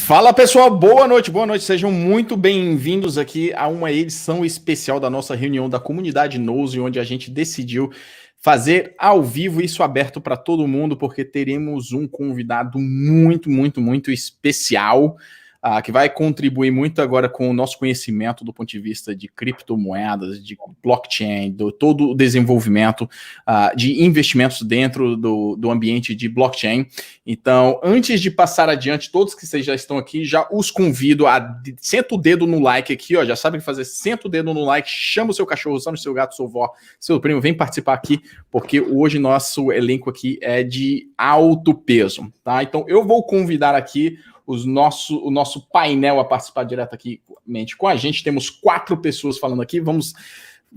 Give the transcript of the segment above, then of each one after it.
Fala pessoal, boa noite, sejam muito bem-vindos aqui a uma edição especial da nossa reunião da Comunidade Nousi, onde a gente decidiu fazer ao vivo isso aberto para todo mundo, porque teremos um convidado muito especial, que vai contribuir muito agora com o nosso conhecimento do ponto de vista de criptomoedas, de blockchain, do todo o desenvolvimento de investimentos dentro do ambiente de blockchain. Então, antes de passar adiante, todos que vocês já estão aqui, já os convido a senta o dedo no like aqui, ó, já sabem o que fazer, senta o dedo no like, chama o seu cachorro, chama o seu gato, sua avó, seu primo, vem participar aqui, porque hoje nosso elenco aqui é de alto peso, tá? Então, eu vou convidar aqui o nosso painel a participar diretamente com a gente. Temos 4 pessoas falando aqui. Vamos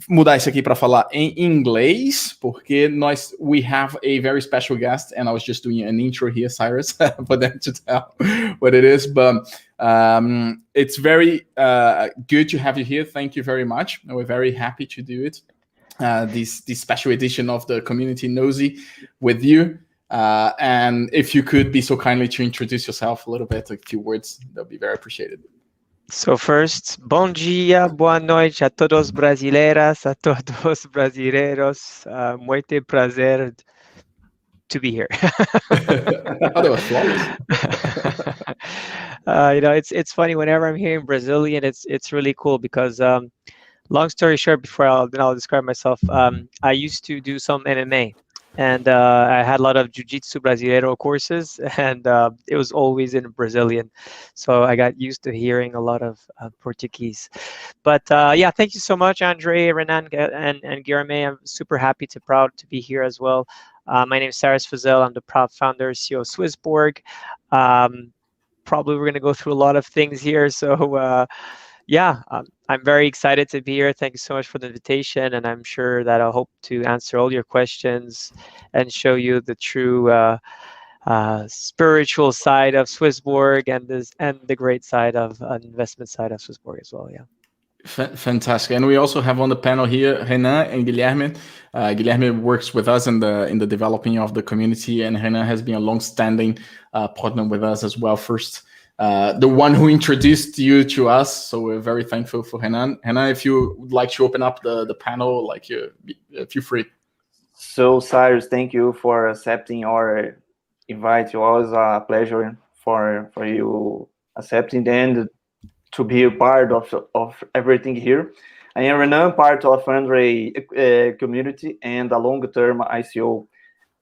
mudar isso aqui para falar em inglês, porque we have a very special guest, and I was just doing an intro here, Cyrus, for them to tell what it is. But it's very good to have you here. Thank you very much. We're very happy to do it. This special edition of the Comunidade Nousi with you. And if you could be so kindly to introduce yourself a little bit, a few words, that would be very appreciated. So first, bom dia, boa noite a todos brasileiras, a todos brasileiros. Muito prazer to be here. Oh, that was flawless. It's funny whenever I'm hearing Brazilian, it's really cool because long story short, before I'll describe myself, I used to do some MMA. And I had a lot of Jiu-Jitsu Brasileiro courses, and it was always in Brazilian. So I got used to hearing a lot of Portuguese. But yeah, thank you so much, Andre, Renan, and Guilherme. I'm super proud to be here as well. My name is Cyrus Fazel. I'm the proud founder, CEO of Swissborg. Probably we're going to go through a lot of things here. So yeah, I'm very excited to be here. Thank you so much for the invitation, and I'm sure that I'll hope to answer all your questions and show you the true spiritual side of Swissborg and the great side of investment side of Swissborg as well. Yeah. Fantastic. And we also have on the panel here Renan and Guilherme. Guilherme works with us in the developing of the community, and Renan has been a long-standing partner with us as well. First, the one who introduced you to us, so we're very thankful for Renan. Renan, if you would like to open up the panel, feel free. So Cyrus, thank you for accepting our invite. It was a pleasure for you accepting and to be a part of everything here. I am Renan, part of Andre community and a long-term ICO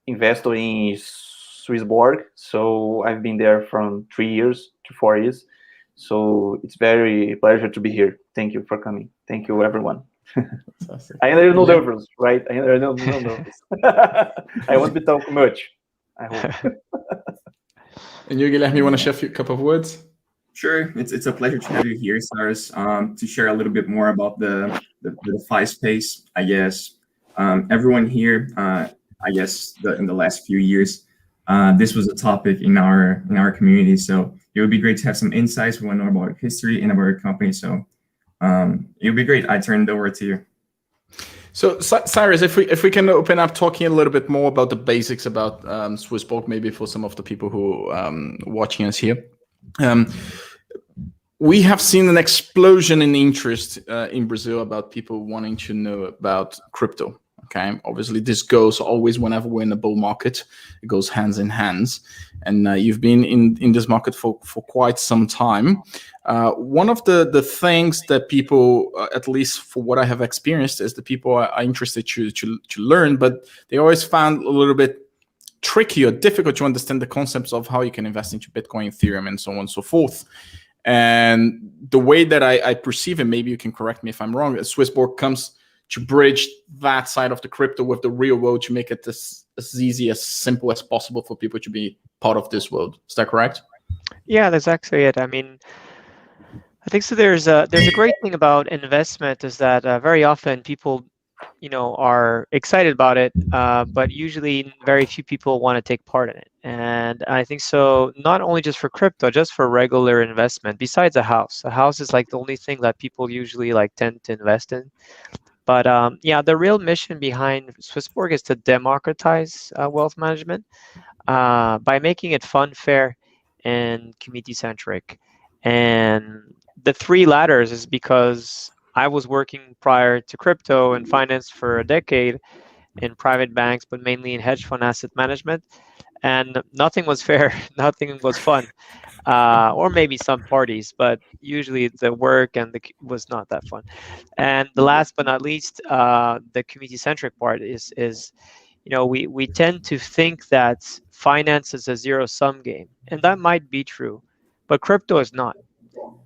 investor in Swissborg. So I've been there from 3 years to 4 years. So it's very pleasure to be here. Thank you for coming. Thank you, everyone. I know nervous, right? I know nervous. I won't be talking much, I hope. And you, Guilherme, you want to share a couple of words? Sure. It's a pleasure to have you here, Cyrus, to share a little bit more about the DeFi space. I guess everyone here, in the last few years, this was a topic in our community. So it would be great to have some insights. We want to know about history and about our company. So it would be great. I turn it over to you. So Cyrus, if we can open up talking a little bit more about the basics about Swissborg, maybe for some of the people who watching us here. We have seen an explosion in interest in Brazil about people wanting to know about crypto. Okay, obviously this goes always whenever we're in a bull market, it goes hands in hands. And you've been in this market for quite some time. One of the things that people, at least for what I have experienced, is that people are interested to learn, but they always found a little bit tricky or difficult to understand the concepts of how you can invest into Bitcoin, Ethereum, and so on and so forth. And the way that I perceive it, maybe you can correct me if I'm wrong, Swissborg comes to bridge that side of the crypto with the real world to make it as easy, as simple as possible for people to be part of this world. Is that correct? Yeah, that's actually it. I mean, I think so. There's a great thing about investment is that very often people, are excited about it, but usually very few people want to take part in it. And I think so, not only just for crypto, just for regular investment, besides a house. A house is like the only thing that people usually tend to invest in. But yeah, the real mission behind Swissborg is to democratize wealth management by making it fun, fair, and community-centric. And the three ladders is because I was working prior to crypto and finance for a decade in private banks, but mainly in hedge fund asset management. And nothing was fair, nothing was fun, or maybe some parties, but usually the work and was not that fun. And the last but not least, the community-centric part is we tend to think that finance is a zero-sum game, and that might be true, but crypto is not.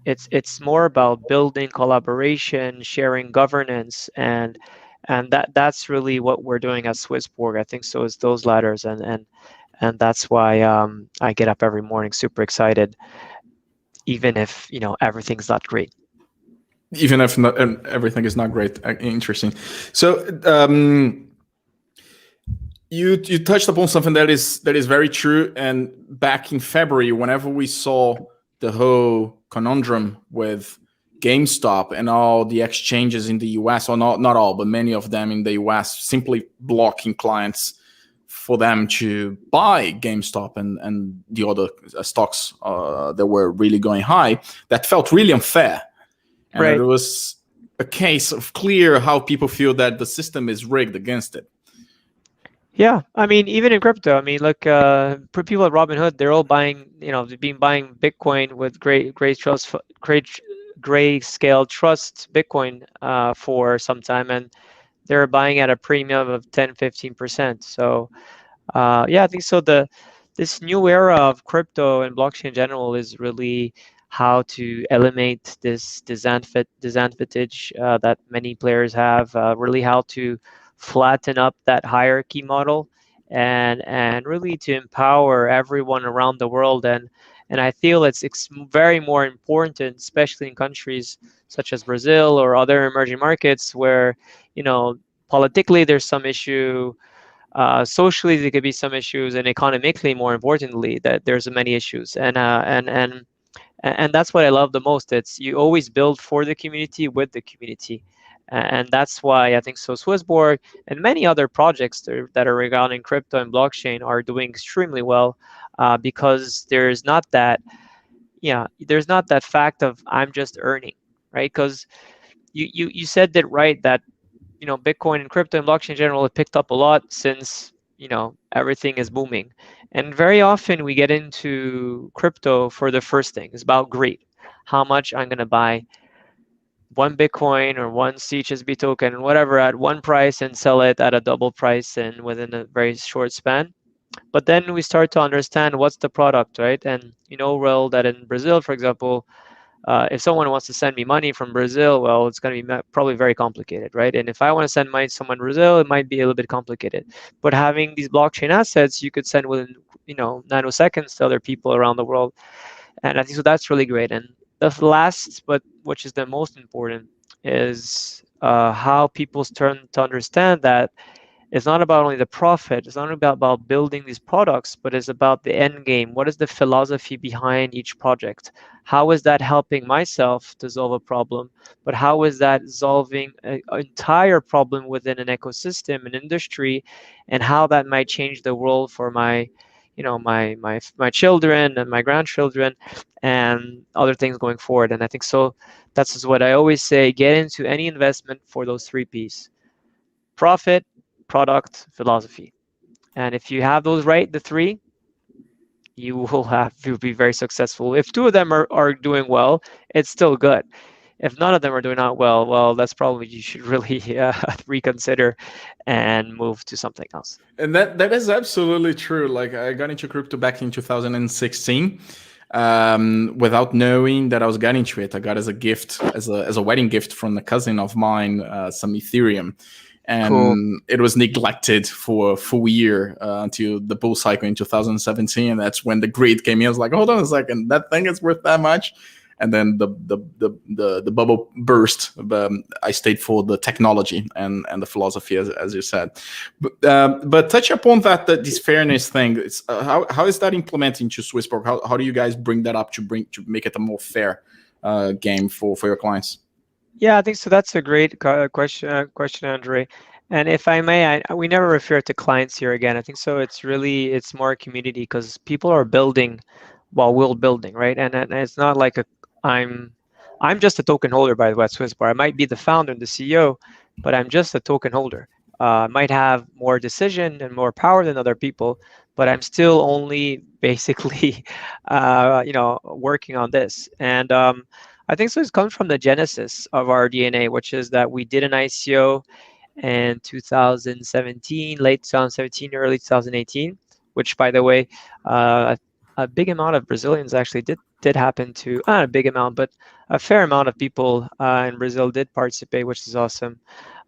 It's more about building collaboration, sharing governance, and that's really what we're doing at Swissborg. I think so is those ladders, and that's why I get up every morning super excited, even if everything's not great. Even if everything is not great. Interesting. So you touched upon something that is very true. And back in February, whenever we saw the whole conundrum with GameStop and all the exchanges in the US, or not all, but many of them in the US, simply blocking clients for them to buy GameStop and the other stocks that were really going high, that felt really unfair. And right. It was a case of clear how people feel that the system is rigged against it. Yeah, I mean, even in crypto, I mean, look, people at Robinhood, they're all buying, they've been buying Bitcoin with grayscale trust Bitcoin for some time, and they're buying at a premium of 10-15%. So, yeah, I think so. This new era of crypto and blockchain in general is really how to eliminate this disadvantage that many players have. Really, how to flatten up that hierarchy model, and really to empower everyone around the world. And I feel it's very more important, especially in countries such as Brazil or other emerging markets, where politically there's some issue. Socially, there could be some issues, and economically, more importantly, that there's many issues, and that's what I love the most. It's you always build for the community, with the community, and that's why I think so. Swissborg and many other projects that are regarding crypto and blockchain are doing extremely well, because there's not that fact of I'm just earning, right? Because you said that right, that Bitcoin and crypto and blockchain in general have picked up a lot since everything is booming, and very often we get into crypto for the first thing. It's about greed, how much I'm going to buy one Bitcoin or one CSHB token, whatever, at one price and sell it at a double price and within a very short span. But then we start to understand what's the product, right? And well, that in Brazil, for example, if someone wants to send me money from Brazil, well, it's going to be probably very complicated, right? And if I want to send money to someone in Brazil, it might be a little bit complicated. But having these blockchain assets, you could send within nanoseconds to other people around the world. And I think so that's really great. And the last, but which is the most important, is how people turn to understand that it's not about only the profit. It's not about building these products, but it's about the end game. What is the philosophy behind each project? How is that helping myself to solve a problem? But how is that solving an entire problem within an ecosystem, an industry, and how that might change the world for my children and my grandchildren and other things going forward? And I think so. That's what I always say. Get into any investment for those three P's: profit, product, philosophy. And if you have those right, the three, you'll be very successful. If two of them are doing well, it's still good. If none of them are doing not well, that's probably you should really reconsider and move to something else. And that is absolutely true. Like, I got into crypto back in 2016. Without knowing that I was getting into it. I got as a gift, as a wedding gift from a cousin of mine, some Ethereum. And cool. It was neglected for a full year until the bull cycle in 2017. And that's when the greed came in. I was like, hold on a second, that thing is worth that much? And then the bubble burst. I stayed for the technology and the philosophy, as you said. But touch upon that this fairness thing. It's, how is that implemented into Swissborg? How do you guys bring that up to make it a more fair game for your clients? Yeah, I think so. That's a great question, Andre. And if I may, we never refer to clients here again. I think so. It's more community, because people are building while we're building, right? And it's not like I'm just a token holder, by the way, at Swissborg. I might be the founder and the CEO, but I'm just a token holder. I might have more decision and more power than other people, but I'm still only basically, working on this. And I think so. It comes from the genesis of our DNA, which is that we did an ICO in 2017, late 2017, early 2018, which, by the way, a big amount of Brazilians actually did happen to, not a big amount, but a fair amount of people in Brazil did participate, which is awesome.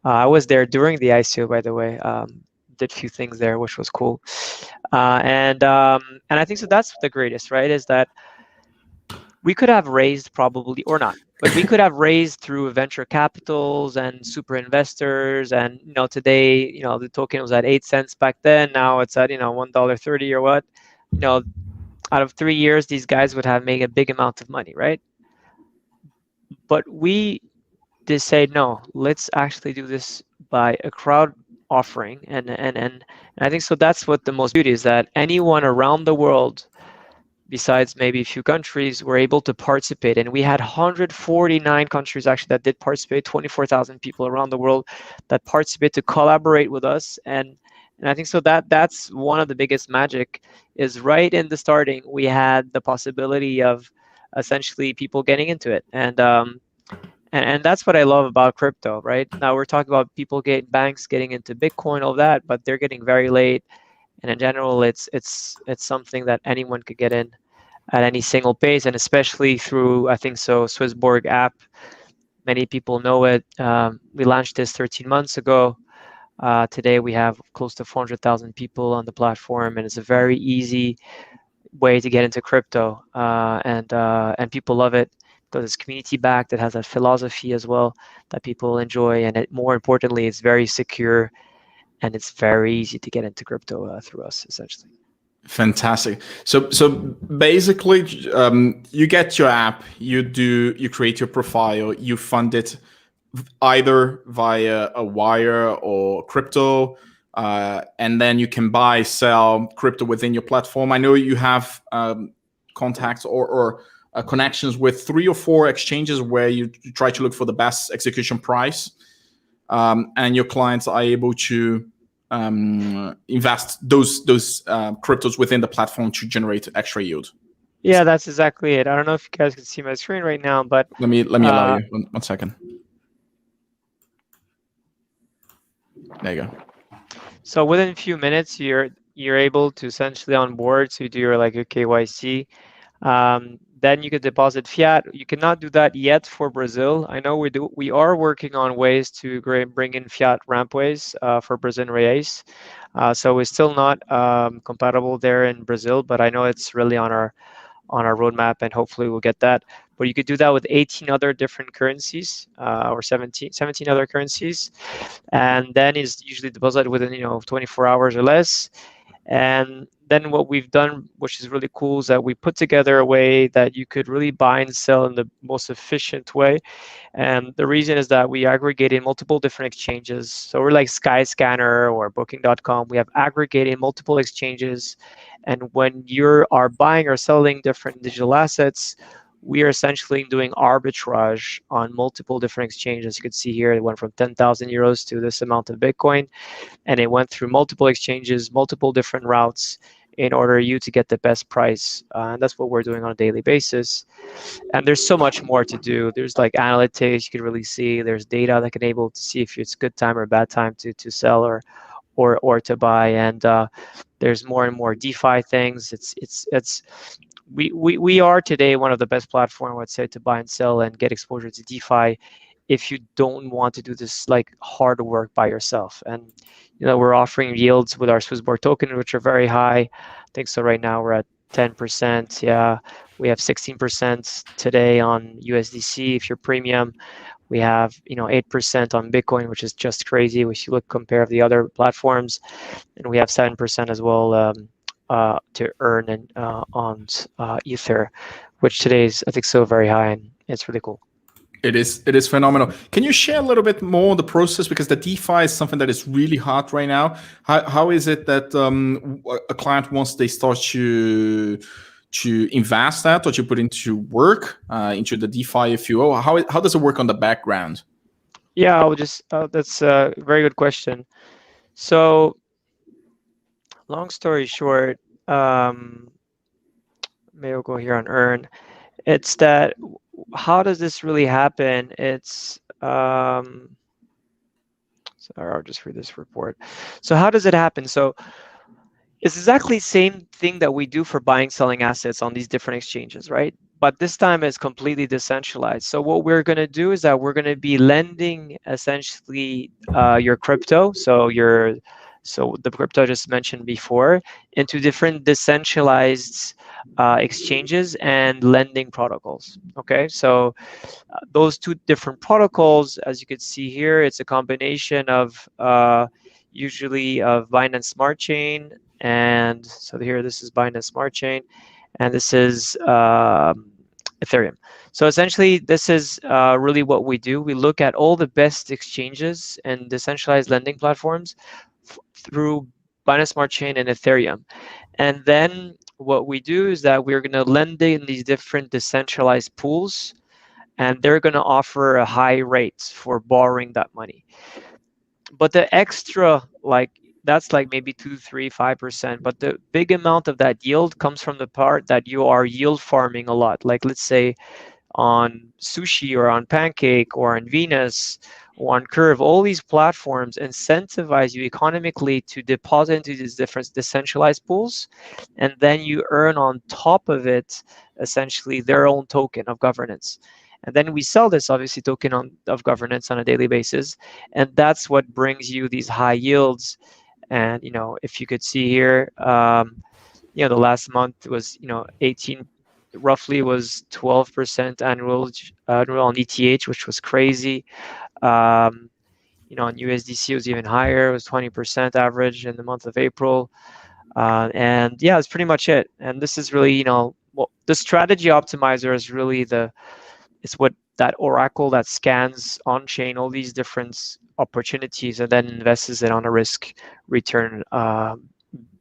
I was there during the ICO, by the way. Did a few things there, which was cool. And I think so. That's the greatest, right? Is that we could have raised probably, or not, but we could have raised through venture capitals and super investors. And today, the token was at 8 cents back then. Now it's at $1.30 or what. Out of 3 years, these guys would have made a big amount of money, right? But we just say, no, let's actually do this by a crowd offering. And I think so that's what the most beauty is, that anyone around the world, besides maybe a few countries, were able to participate. And we had 149 countries actually that did participate, 24,000 people around the world that participate to collaborate with us. And I think so that's one of the biggest magic, is right in the starting, we had the possibility of essentially people getting into it. And that's what I love about crypto, right? Now we're talking about banks getting into Bitcoin, all that, but they're getting very late. And in general, it's something that anyone could get in at any single pace, and especially through, I think so, Swissborg app. Many people know it. We launched this 13 months ago. Today we have close to 400,000 people on the platform, and it's a very easy way to get into crypto. And people love it because it's community backed. It has a philosophy as well that people enjoy, and more importantly, it's very secure, and it's very easy to get into crypto through us, essentially. Fantastic. So basically, you get your app, you create your profile, you fund it either via a wire or crypto, and then you can buy, sell crypto within your platform. I know you have contacts or connections with 3 or 4 exchanges where you try to look for the best execution price, and your clients are able to invest those cryptos within the platform to generate extra yield. Yeah, that's exactly it. I don't know if you guys can see my screen right now, but let me allow you one second. There you go. So within a few minutes, you're able to essentially onboard to do your KYC. Then you could deposit fiat. You cannot do that yet for Brazil. I know we are working on ways to bring in fiat rampways for Brazilian reais. So it's still not compatible there in Brazil, but I know it's really on our roadmap, and hopefully we'll get that. But you could do that with 18 other different currencies, or 17 other currencies, and then is usually deposited within 24 hours or less. And then what we've done, which is really cool, is that we put together a way that you could really buy and sell in the most efficient way. And the reason is that we aggregated multiple different exchanges. So we're like Skyscanner or Booking.com. We have aggregated multiple exchanges. And when you are buying or selling different digital assets, we are essentially doing arbitrage on multiple different exchanges. You can see here, it went from 10,000 euros to this amount of Bitcoin, and it went through multiple exchanges, multiple different routes in order you to get the best price. And that's what we're doing on a daily basis. And there's so much more to do. There's analytics you can really see. There's data that can able to see if it's good time or bad time to sell or to buy. And there's more and more DeFi things. We are today one of the best platforms, I would say, to buy and sell and get exposure to DeFi if you don't want to do this hard work by yourself. And we're offering yields with our Swissborg token, which are very high. I think so right now we're at 10%. Yeah, we have 16% today on USDC if you're premium. We have 8% on Bitcoin, which is just crazy if you compare the other platforms, and we have 7% as well to earn on Ether, which today is, I think, so very high, and it's really cool. It is phenomenal. Can you share a little bit more on the process, because the DeFi is something that is really hot right now? How is it that a client, once they start to to invest that or to put into work into the DeFi, if you will? How does it work on the background? Yeah, I'll just that's a very good question. So, long story short, maybe we'll go here on earn. It's that how does this really happen? It's sorry, I'll just read this report. So how does it happen? So it's exactly the same thing that we do for buying, selling assets on these different exchanges, right? But this time it's completely decentralized. So what we're going to do is that we're going to be lending essentially your crypto, so the crypto I just mentioned before, into different decentralized exchanges and lending protocols. Okay, so those two different protocols, as you can see here, it's a combination of usually of Binance Smart Chain, and so here this is Binance Smart Chain, and this is Ethereum. So essentially, this is really what we do. We look at all the best exchanges and decentralized lending platforms through Binance Smart Chain and Ethereum. And then what we do is that we're going to lend in these different decentralized pools, and they're going to offer a high rate for borrowing that money. But the extra, that's like maybe 2, 3, 5%. But the big amount of that yield comes from the part that you are yield farming a lot. Like let's say on Sushi or on Pancake or on Venus or on Curve, all these platforms incentivize you economically to deposit into these different decentralized pools, and then you earn on top of it essentially their own token of governance. And then we sell this obviously token of governance on a daily basis, and that's what brings you these high yields. And if you could see here, the last month was 18. Roughly was 12% annual on ETH, which was crazy. On USDC it was even higher. It was 20% average in the month of April. And yeah, that's pretty much it. And this is really, the strategy optimizer is really it's what that oracle that scans on chain all these different opportunities and then invests it on a risk return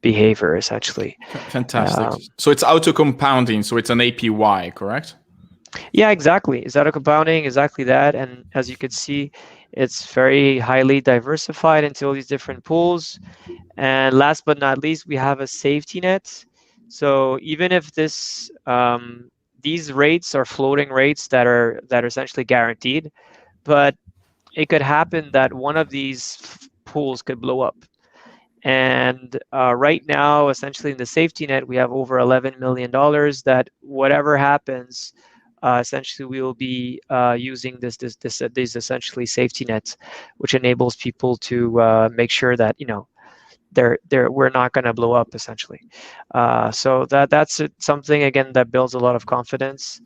behavior, essentially. Fantastic. So it's auto compounding, so it's an APY, correct? Yeah, exactly. It's auto compounding, exactly that. And as you can see, it's very highly diversified into all these different pools. And last but not least, we have a safety net. So even if these rates are floating rates that are essentially guaranteed, but it could happen that one of these pools could blow up. And right now, essentially in the safety net, we have over $11 million that whatever happens, essentially we will be using these essentially safety nets, which enables people to make sure that we're not going to blow up, essentially. So that's something again that builds a lot of confidence.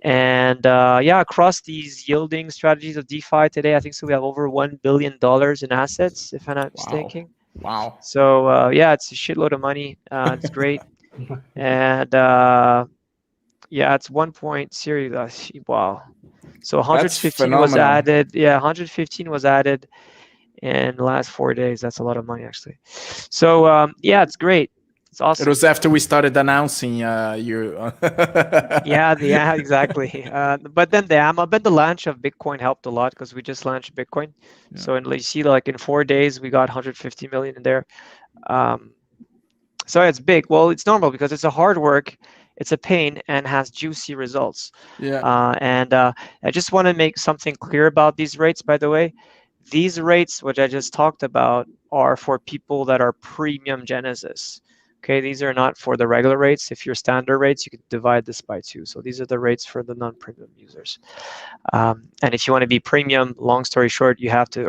And across these yielding strategies of DeFi today, I think so we have over $1 billion in assets, if I'm not mistaken. Wow. So it's a shitload of money. It's great. And it's 1 point series. Wow. So 115 was added. Yeah, 115 was added in the last 4 days. That's a lot of money, actually. So it's great. It's awesome. It was after we started announcing you. yeah, exactly. But then the launch of Bitcoin helped a lot because we just launched Bitcoin. Yeah. So you see, in 4 days we got 150 million in there. So it's big. Well, it's normal because it's a hard work, it's a pain, and has juicy results. Yeah. I just want to make something clear about these rates, by the way. These rates, which I just talked about, are for people that are premium Genesis. Okay, these are not for the regular rates. If you're standard rates, you could divide this by 2. So these are the rates for the non-premium users. And if you want to be premium, long story short, you have to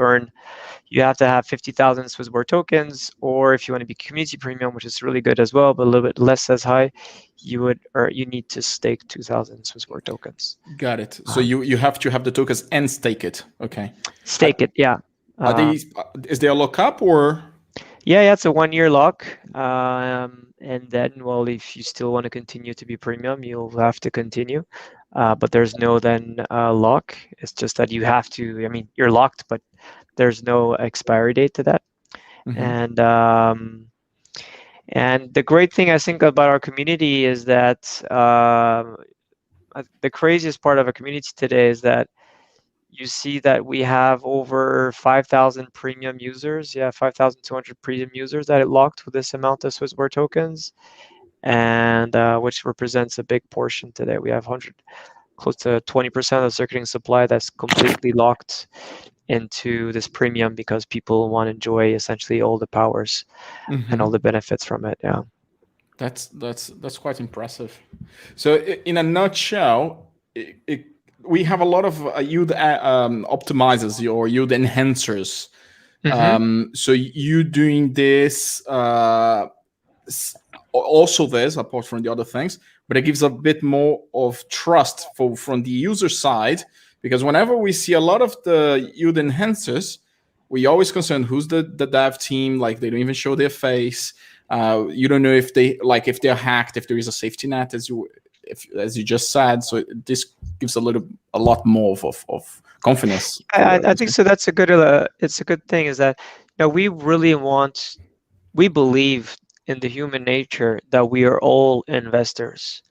have 50,000 Swissborg tokens, or if you want to be community premium, which is really good as well, but a little bit less as high, you need to stake 2,000 Swissborg tokens. Got it. So you have to have the tokens and stake it. Okay. Stake it, yeah. Is there a lockup or? Yeah, it's a 1-year lock. And then, well, if you still want to continue to be premium, you'll have to continue. But there's no lock. It's just that you have to, you're locked, but there's no expiry date to that. Mm-hmm. And the great thing I think about our community is that the craziest part of our community today is that you see that we have over 5,000 premium users. Yeah, 5,200 premium users that it locked with this amount of Swissborg tokens, and which represents a big portion today. We have close to 20% of the circuiting supply that's completely locked into this premium because people want to enjoy essentially all the powers and all the benefits from it. Yeah. That's quite impressive. So in a nutshell, we have a lot of yield optimizers or yield enhancers. So you doing this also this apart from the other things, but it gives a bit more of trust from the user side, because whenever we see a lot of the yield enhancers, we always concern who's the dev team. Like, they don't even show their face. You don't know if they're hacked, if there is a safety net, as you just said. So this gives a lot more of confidence. I think so. That's a good. It's a good thing. Is that we believe in the human nature that we are all investors.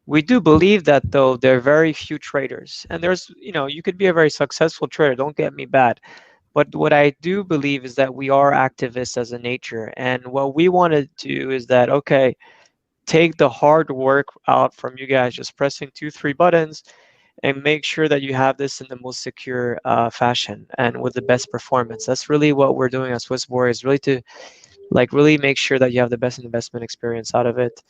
We do believe that, though, there are very few traders, and there's you could be a very successful trader. Don't get me bad. But what I do believe is that we are activists as a nature. And what we want to do is that, okay, take the hard work out from you guys, just pressing 2-3 buttons, and make sure that you have this in the most secure fashion and with the best performance. That's really what we're doing at Swissborg, is really to really make sure that you have the best investment experience out of it.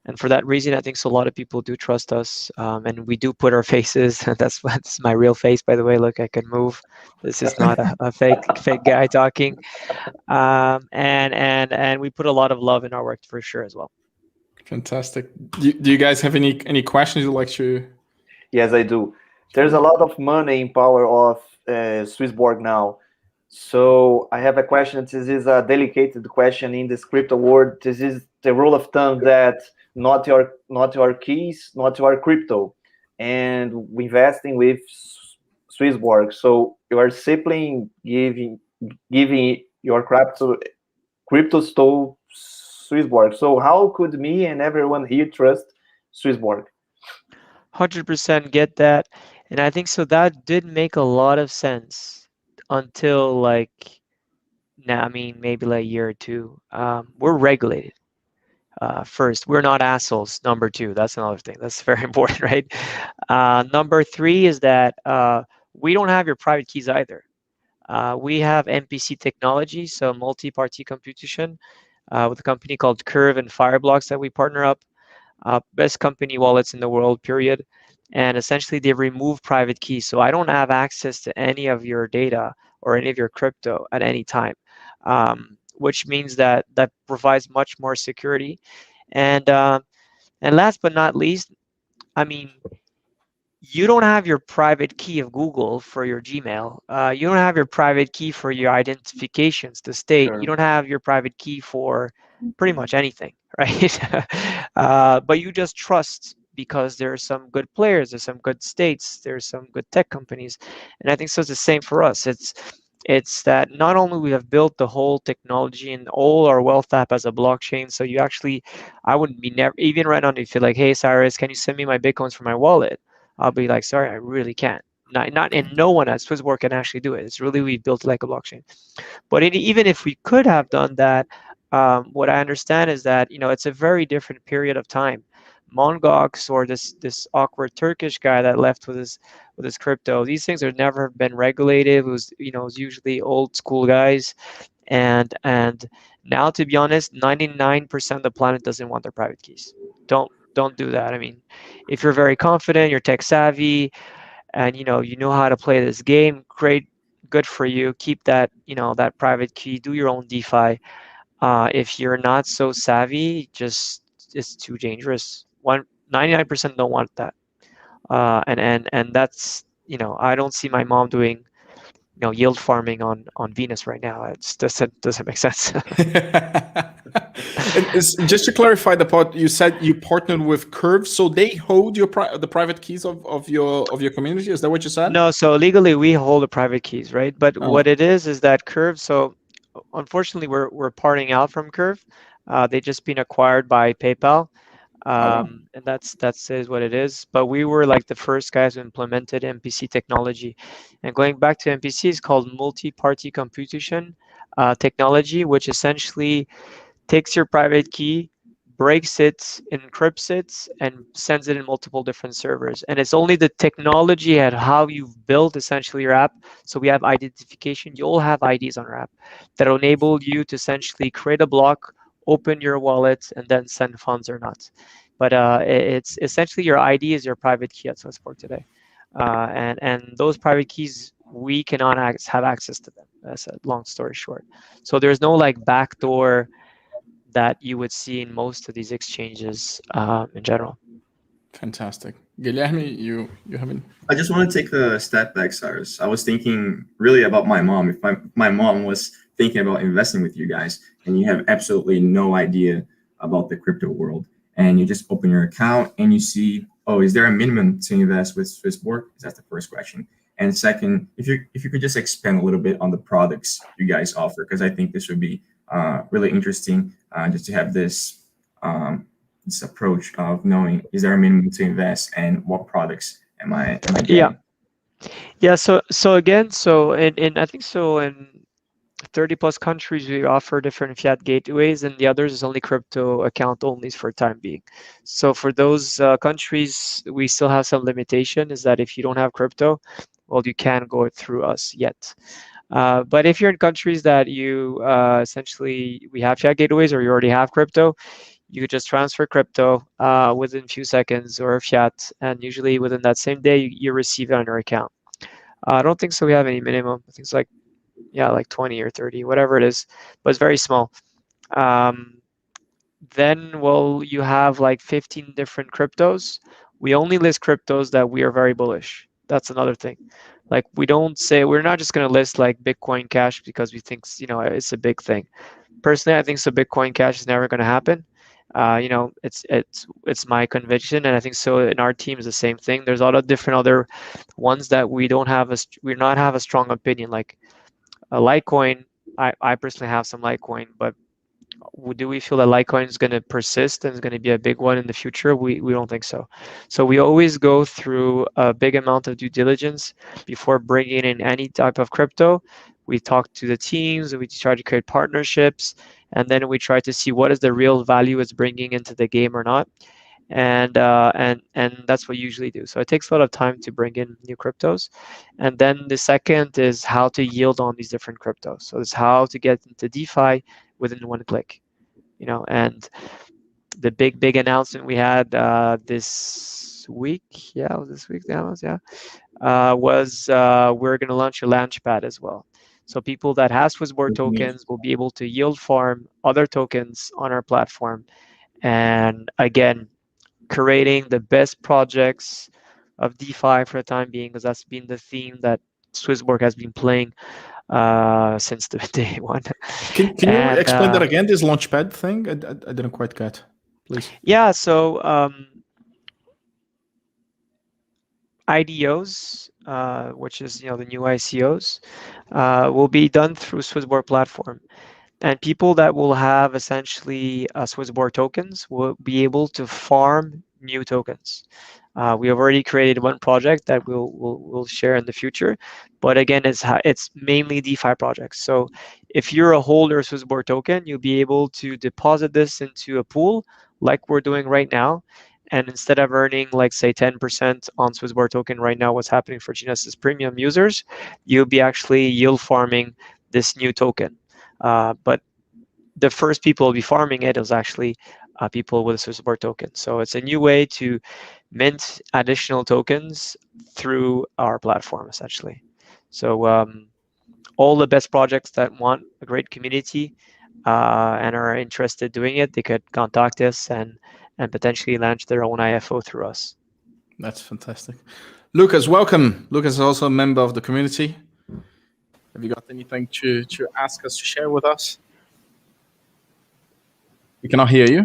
And for that reason, I think a lot of people do trust us, and we do put our faces. That's my real face, by the way. Look, I can move. This is not a fake guy talking. And we put a lot of love in our work for sure as well. Fantastic. Do you guys have any questions you'd like to? Yes, I do. There's a lot of money in power of Swissborg now. So I have a question. This is a delicate question in this crypto world. This is the rule of thumb that not your keys, not your crypto, and investing with Swissborg. So you are simply giving your crypto to Swissborg. So how could me and everyone here trust Swissborg? 100% get that, and I think so. That did make a lot of sense until maybe a year or two. We're regulated. First, we're not assholes. Number two, that's another thing. That's very important, right? Number three is that we don't have your private keys either. We have MPC technology, so multi-party computation, with a company called Curve and Fireblocks that we partner up. Best company wallets in the world, period. And essentially, they remove private keys. So I don't have access to any of your data or any of your crypto at any time. Which means that provides much more security. And last but not least, you don't have your private key of Google for your Gmail. You don't have your private key for your identifications, the state. Sure. You don't have your private key for pretty much anything, right? But you just trust because there are some good players, there's some good states, there's some good tech companies. And I think so it's the same for us. It's that not only we have built the whole technology and all our wealth app as a blockchain, so you actually, I wouldn't be even right now if you're like, hey Cyrus, can you send me my Bitcoins from my wallet? I'll be like, sorry, I really can't. And no one at Swissborg can actually do it. It's really, we've built like a blockchain. But even if we could have done that, what I understand is that it's a very different period of time. Mongox or this awkward Turkish guy that left with his crypto. These things have never been regulated. It was usually old school guys, and now, to be honest, 99% of the planet doesn't want their private keys. Don't do that. I mean, if you're very confident, you're tech savvy, and you know how to play this game, great, good for you. Keep that that private key. Do your own DeFi. If you're not so savvy, it's too dangerous. 99% don't want that, and that's I don't see my mom doing yield farming on Venus right now. It doesn't make sense. Just to clarify the part, you said you partnered with Curve, so they hold the private keys of your community. Is that what you said? No, so legally we hold the private keys, right? But what it is that Curve. So unfortunately, we're parting out from Curve. They've just been acquired by PayPal. And that's is what it is. But we were like the first guys who implemented MPC technology. And going back to MPC, is called multi-party computation technology, which essentially takes your private key, breaks it, encrypts it, and sends it in multiple different servers. And it's only the technology and how you've built essentially your app. So we have identification. You all have IDs on our app that enable you to essentially create a block, open your wallet, and then send funds or not. But it's essentially your ID is your private key at Swissborg today. And those private keys, we cannot have access to them. That's a long story short. So there's no like backdoor that you would see in most of these exchanges in general. Fantastic. Guilherme, you haven't... I just want to take a step back, Cyrus. I was thinking really about my mom. If my mom was thinking about investing with you guys and you have absolutely no idea about the crypto world, and you just open your account and you see, oh, is there a minimum to invest with Swissborg? That's the first question. And second, if you could just expand a little bit on the products you guys offer, because I think this would be really interesting just to have this this approach of knowing, is there a minimum to invest and what products am I getting? Yeah. So again, in I think so in 30 plus countries we offer different fiat gateways, and the others is only crypto account only for time being. So for those countries, we still have some limitation, is that if you don't have crypto, well, you can't go through us yet. But if you're in countries that you essentially we have fiat gateways, or you already have crypto, you could just transfer crypto within a few seconds, or fiat, and usually within that same day you receive it on your account. I don't think so we have any minimum. I think it's like 20 or 30, whatever it is, but it's very small. Then, well, you have like 15 different cryptos. We only list cryptos that we are very bullish. That's another thing. Like, we don't say, we're not just going to list like Bitcoin Cash because we think, it's a big thing. Personally, I think so Bitcoin Cash is never going to happen. It's my conviction, and I think so in our team is the same thing. There's a lot of different other ones that we not have a strong opinion, like a Litecoin. I personally have some Litecoin, but do we feel that Litecoin is going to persist and is going to be a big one in the future? We don't think so. So we always go through a big amount of due diligence before bringing in any type of crypto. We talk to the teams, we try to create partnerships, and then we try to see what is the real value it's bringing into the game or not. And that's what we usually do. So it takes a lot of time to bring in new cryptos. And then the second is how to yield on these different cryptos. So it's how to get into DeFi within one click, and the big announcement we had this week, was we're going to launch a launchpad as well. So people that have Swissborg tokens will be able to yield farm other tokens on our platform. And again, creating the best projects of DeFi for the time being, because that's been the theme that Swissborg has been playing since the day one. Can you explain that again, this launchpad thing? I didn't quite get, please. Yeah, so IDOs, which is the new ICOs, will be done through Swissborg platform. And people that will have essentially Swissborg tokens will be able to farm new tokens. We have already created one project that we'll share in the future, but again, it's mainly DeFi projects. So if you're a holder of Swissborg token, you'll be able to deposit this into a pool like we're doing right now. And instead of earning, like, say, 10% on Swissborg token right now, what's happening for Genesis Premium users, you'll be actually yield farming this new token. But the first people will be farming it is actually people with a Swissborg token. So it's a new way to mint additional tokens through our platform, essentially. So all the best projects that want a great community and are interested in doing it, they could contact us and potentially launch their own IFO through us. That's fantastic. Lucas, welcome. Lucas is also a member of the community. Have you got anything to ask us, to share with us? We cannot hear you.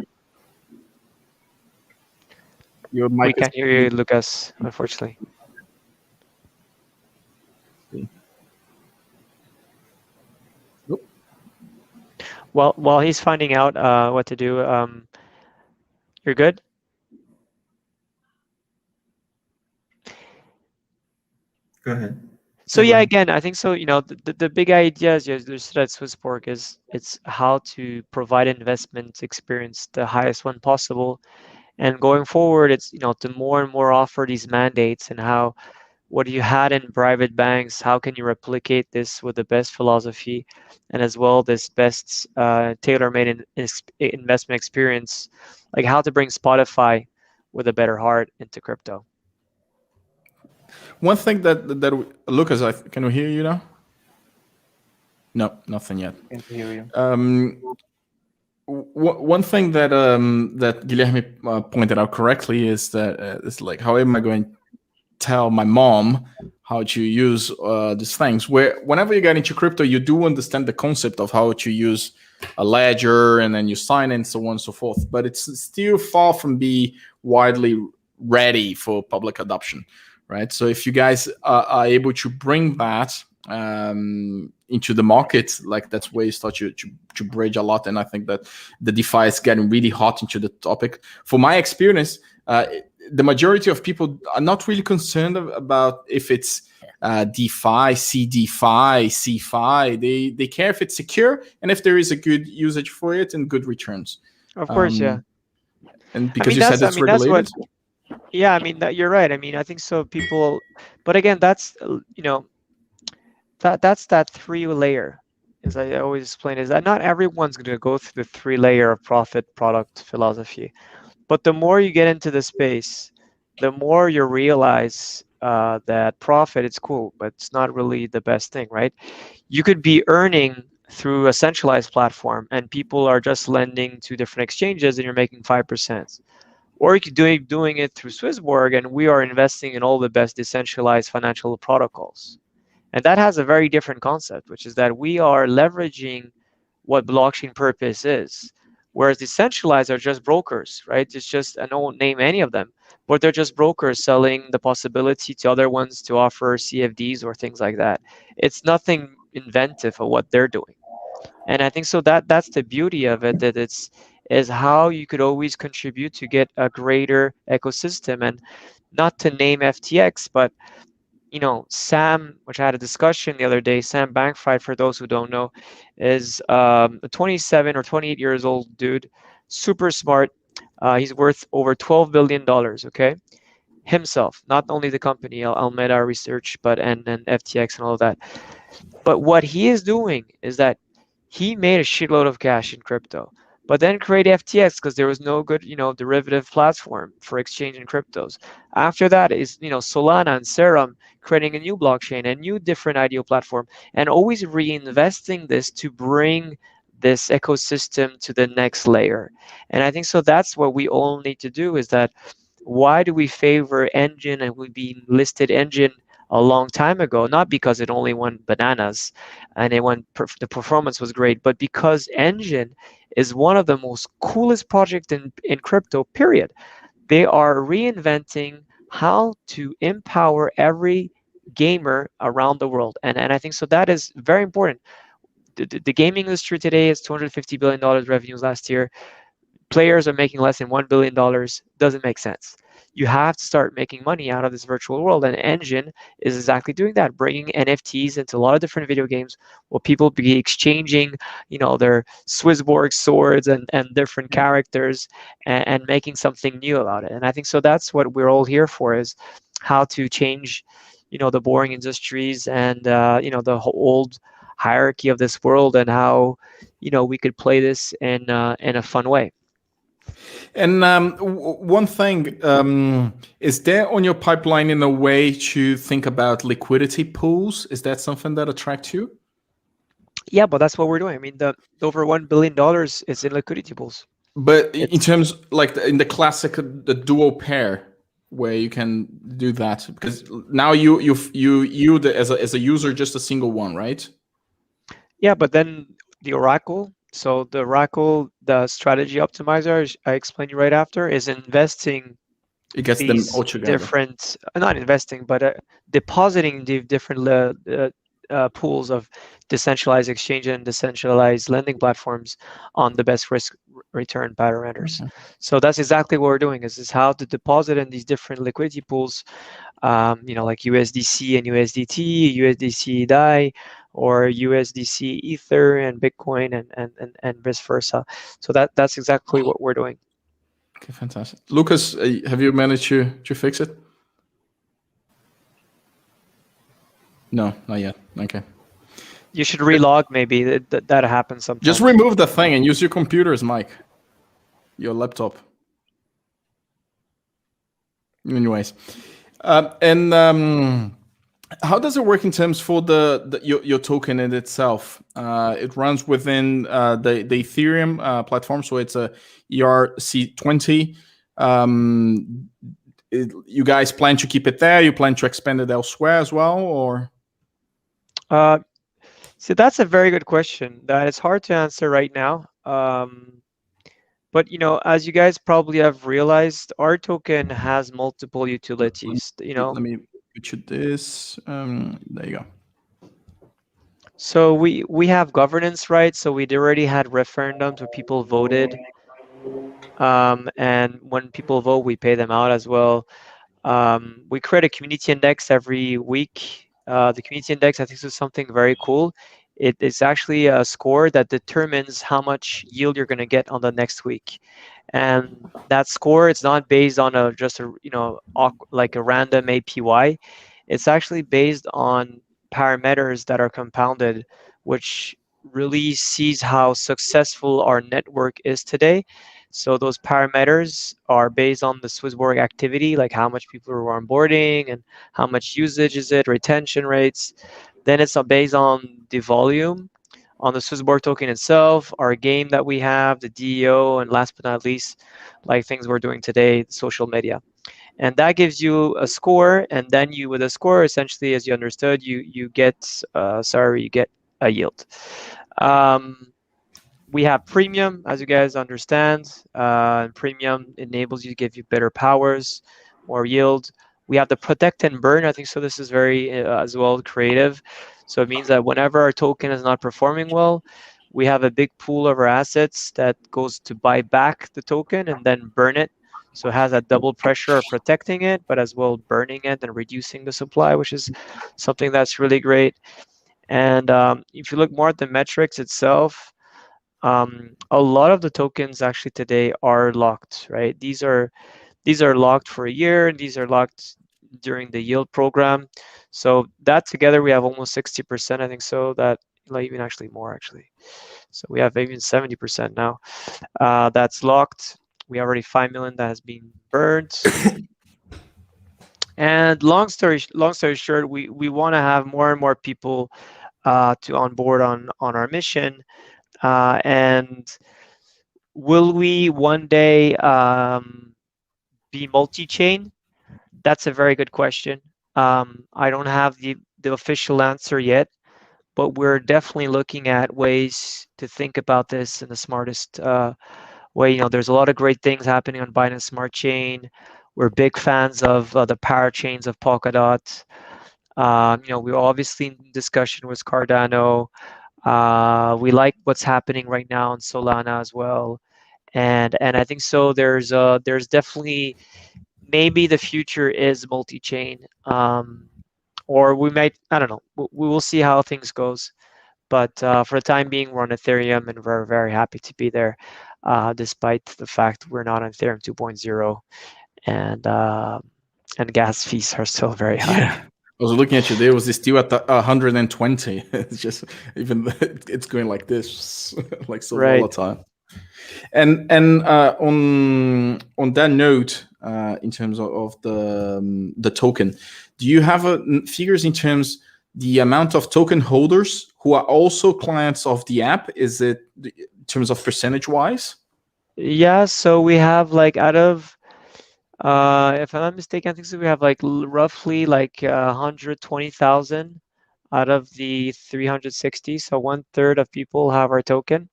Your mic we can't hear you, Lucas, unfortunately. Nope. Well, while he's finding out what to do, you're good? Go ahead. So Go yeah, ahead. again, I think so. The big idea is there's at Swissborg is it's how to provide investment experience the highest one possible, and going forward, it's to more and more offer these mandates and how what you had in private banks, how can you replicate this with the best philosophy, and as well this best tailor-made investment experience, like how to bring Spotify with a better heart into crypto. One thing that Lucas, can we hear you now? No, nothing yet. Can't hear you. One thing that that Guilherme pointed out correctly is that it's like, how am I going to tell my mom how to use these things? Whenever you get into crypto, you do understand the concept of how to use a ledger, and then you sign and so on and so forth. But it's still far from being widely ready for public adoption, right? So if you guys are able to bring that into the market, like that's where you start to bridge a lot. And I think that the DeFi is getting really hot into the topic. For my experience, the majority of people are not really concerned about if it's DeFi, CDFi, CFi. They care if it's secure and if there is a good usage for it and good returns. Of course, yeah. And because you said it's regulated. Yeah, I mean, you're right. I mean, I think so. People, but again, that's that's that 3-layer, as I always explain, is that not everyone's going to go through the 3-layer of profit product philosophy. But the more you get into the space, the more you realize that profit is cool, but it's not really the best thing, right? You could be earning through a centralized platform, and people are just lending to different exchanges, and you're making 5%. Or you could doing it through Swissborg, and we are investing in all the best decentralized financial protocols. And that has a very different concept, which is that we are leveraging what blockchain purpose is. Whereas decentralized are just brokers, right? It's just, I won't name any of them, but they're just brokers selling the possibility to other ones to offer CFDs or things like that. It's nothing inventive of what they're doing. And I think so that's the beauty of it, that is how you could always contribute to get a greater ecosystem. And not to name FTX, but Sam, which I had a discussion the other day, Sam Bankman-Fried, for those who don't know, is a 27 or 28 years old dude, super smart. He's worth over $12 billion, okay? Himself, not only the company, Alameda Research, but and FTX and all of that. But what he is doing is that he made a shitload of cash in crypto, but then create FTX because there was no good, derivative platform for exchanging cryptos. After that is, Solana and Serum creating a new blockchain, a new different IDO platform, and always reinvesting this to bring this ecosystem to the next layer. And I think so that's what we all need to do, is that why do we favor Engine, and we've been listed Engine a long time ago, not because it only won bananas and the performance was great, but because Engine is one of the most coolest projects in crypto, period. They are reinventing how to empower every gamer around the world. And I think so that is very important. The gaming industry today is $250 billion revenues last year. Players are making less than $1 billion. Doesn't make sense. You have to start making money out of this virtual world, and Engine is exactly doing that, bringing NFTs into a lot of different video games where people be exchanging, their Swissborg swords and different characters and making something new about it. And I think so that's what we're all here for, is how to change, the boring industries and, the old hierarchy of this world, and how, we could play this in a fun way. And one thing, is there on your pipeline in a way to think about liquidity pools? Is that something that attracts you? Yeah, but that's what we're doing. I mean, the over $1 billion is in liquidity pools. But in terms, like in the classic, the dual pair, where you can do that, because now you as a user, just a single one, right? Yeah, but then the Oracle. So the Oracle, the strategy optimizer, I explained you right after, is investing. It gets them all together. Different, not investing, but depositing the different pools of decentralized exchange and decentralized lending platforms on the best risk return parameters. Okay. So that's exactly what we're doing, is how to deposit in these different liquidity pools, like USDC and USDT, USDC DAI, or USDC Ether and Bitcoin, and vice versa. So that's exactly what we're doing. Okay, fantastic. Lucas, have you managed to fix it? No, not yet. Okay. You should relog, maybe. That happens sometimes. Just remove the thing and use your computer's mic. Your laptop. Anyways. How does it work in terms for your token in itself? It runs within the Ethereum platform, so it's a ERC20. You guys plan to keep it there? You plan to expand it elsewhere as well, or? So that's a very good question that it's hard to answer right now. But as you guys probably have realized, our token has multiple utilities. Let me put you this. There you go. So we have governance rights. So we already had referendums where people voted, and when people vote, we pay them out as well. We create a community index every week. The community index, I think, is something very cool. It is actually a score that determines how much yield you're going to get on the next week, and that score, it's not based on like a random APY. It's actually based on parameters that are compounded, which really sees how successful our network is today. So those parameters are based on the Swissborg activity, like how much people are onboarding and how much usage is it, retention rates. Then it's based on the volume on the Swissborg token itself, our game that we have, the DEO, and last but not least, like things we're doing today, social media. And that gives you a score, and then you, with a score, essentially, as you understood, you get a yield. We have premium, as you guys understand. Premium enables you to give you better powers, more yield. We have the protect and burn. I think so. This is very as well creative. So it means that whenever our token is not performing well, we have a big pool of our assets that goes to buy back the token and then burn it. So it has that double pressure of protecting it, but as well burning it and reducing the supply, which is something that's really great. And if you look more at the metrics itself, a lot of the tokens actually today are locked, right? These are locked for a year, and these are locked during the yield program. So that together, we have almost 60%, I think so, that even actually more actually. So we have even 70% now that's locked. We already 5 million that has been burned. And long story short, we want to have more and more people to onboard on our mission. And will we one day be multi-chain? That's a very good question. I don't have the official answer yet, but we're definitely looking at ways to think about this in the smartest way. There's a lot of great things happening on Binance Smart Chain. We're big fans of the parachains of Polkadot. We're obviously in discussion with Cardano. We like what's happening right now in Solana as well, and I think so. There's definitely, maybe the future is multi-chain, or we might, I don't know. We will see how things goes, but for the time being, we're on Ethereum, and we're very happy to be there, despite the fact we're not on Ethereum 2.0, and gas fees are still very high. Yeah. I was looking at you. There was still at 120. It's just it's going like this, like so Right. volatile. And on that note, in terms of the token, do you have figures in terms the amount of token holders who are also clients of the app? Is it in terms of percentage wise? Yeah. So we have out of, if I'm not mistaken, I think so we have roughly 120,000 out of the 360. So 1/3 of people have our token,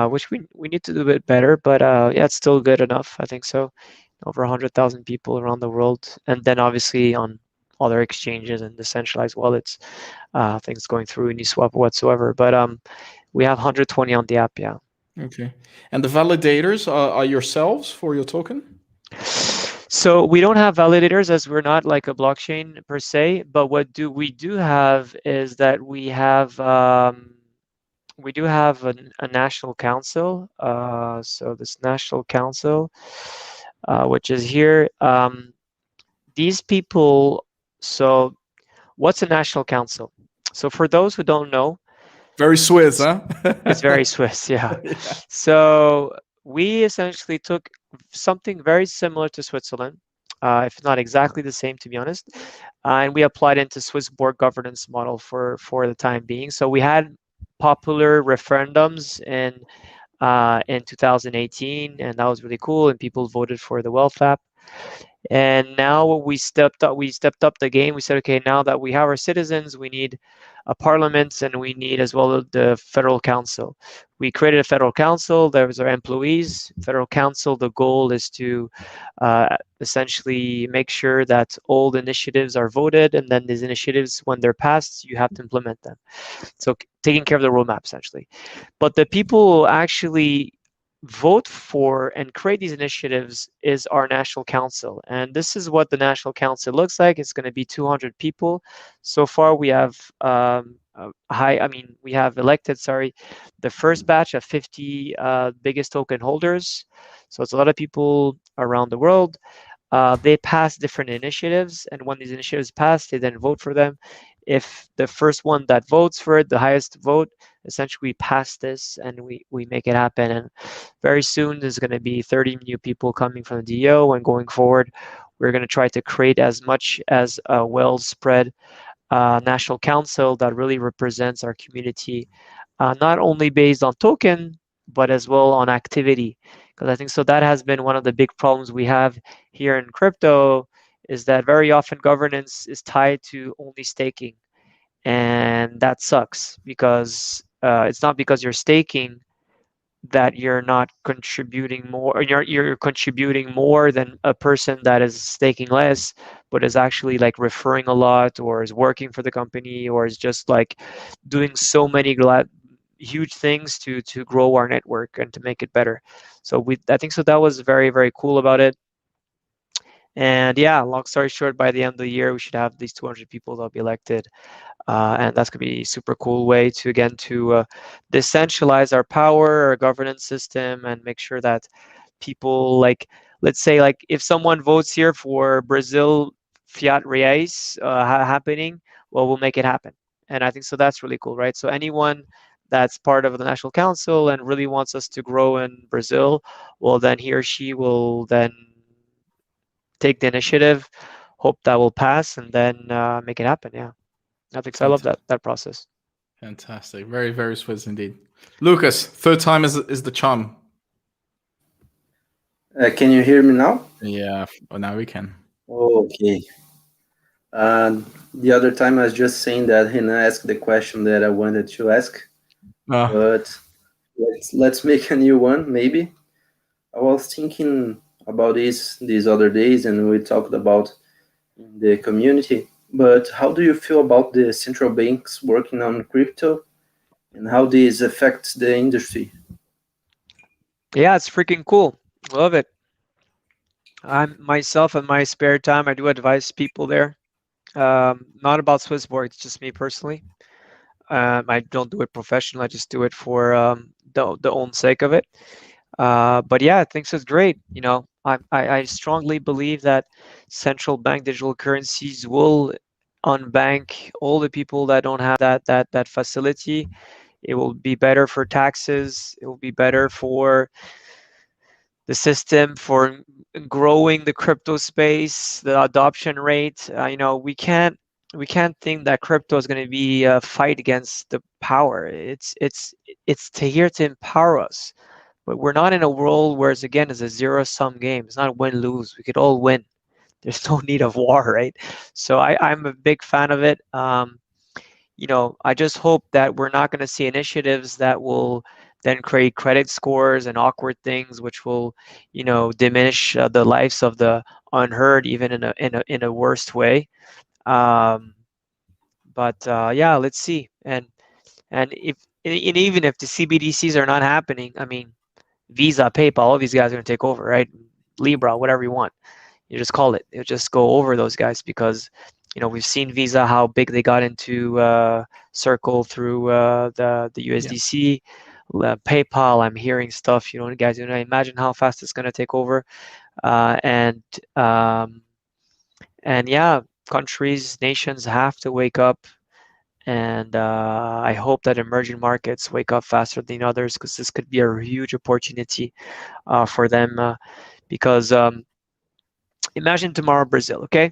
which we need to do a bit better, but yeah, it's still good enough. I think so. Over 100,000 people around the world, and then obviously on other exchanges and decentralized wallets, things going through Uniswap whatsoever. But we have 120 on the app, yeah. Okay. And the validators are yourselves for your token? So we don't have validators, as we're not like a blockchain per se, but what we do have is that we do have a national council. So this national council, which is here, these people, so what's a national council? So for those who don't know, very Swiss, huh? It's very Swiss, yeah. So we essentially took something very similar to Switzerland, if not exactly the same, to be honest, and we applied into Swissborg governance model for the time being. So we had popular referendums in 2018, and that was really cool, and people voted for the Wealth app. And now we stepped up the game. We said, okay, now that we have our citizens, we need a parliament, and we need as well the federal council. We created a federal council. There's our employees. Federal council, the goal is to essentially make sure that all the initiatives are voted, and then these initiatives, when they're passed, you have to implement them. So taking care of the roadmap, essentially. But the people who actually vote for and create these initiatives is our national council, and this is what the national council looks like. It's going to be 200 people. So far we have we have elected the first batch of 50 biggest token holders, so it's a lot of people around the world. They pass different initiatives, and when these initiatives pass, they then vote for them. If the first one that votes for it, the highest vote, essentially we pass this and we make it happen. And very soon there's going to be 30 new people coming from the DO, and going forward we're going to try to create as much as a well-spread national council that really represents our community, not only based on token but as well on activity. Because I think so that has been one of the big problems we have here in crypto, is that very often governance is tied to only staking, and that sucks, because it's not because you're staking that you're not contributing more, or you're contributing more than a person that is staking less, but is actually like referring a lot, or is working for the company, or is just like doing so many huge things to grow our network and to make it better. So I think so that was very, very cool about it. And yeah, long story short, by the end of the year, we should have these 200 people that'll be elected. And that's going to be a super cool way to, again, to decentralize our power, our governance system, and make sure that people, like, let's say, like, if someone votes here for Brazil fiat reais happening, well, we'll make it happen. And I think so that's really cool, right? So anyone that's part of the National Council and really wants us to grow in Brazil, well, then he or she will then take the initiative, hope that will pass, and then make it happen. Yeah, I think so. I love that process. Fantastic. Very, very Swiss indeed. Lucas, third time is the charm. Can you hear me now? Yeah, well, now we can. Okay. The other time I was just saying that Renan asked the question that I wanted to ask, but let's make a new one, maybe. I was thinking about this these other days, and we talked about in the community, but how do you feel about the central banks working on crypto, and how this affects the industry? Yeah, it's freaking cool. Love it. I'm myself, in my spare time, I do advise people there. Not about Swissborg, it's just me personally. I don't do it professionally, I just do it for the own sake of it. But yeah, I think so. It's great. You know, I strongly believe that central bank digital currencies will unbank all the people that don't have that facility. It will be better for taxes. It will be better for the system, for growing the crypto space, the adoption rate. You know, we can't think that crypto is going to be a fight against the power. It's here to empower us. But we're not in a world where it's, again, it's a zero-sum game. It's not win-lose. We could all win. There's no need of war, right? So I'm a big fan of it. You know, I just hope that we're not going to see initiatives that will then create credit scores and awkward things, which will, you know, diminish the lives of the unheard, even in a worst way. But yeah, let's see. And even if the CBDCs are not happening, I mean, Visa, PayPal, all these guys are going to take over, right? Libra, whatever you want. You just call it. You just go over those guys because, we've seen Visa, how big they got into Circle through the USDC. PayPal, I'm hearing stuff, guys, imagine how fast it's going to take over. And yeah, countries, nations have to wake up. And I hope that emerging markets wake up faster than others, because this could be a huge opportunity for them. Because imagine tomorrow Brazil, okay?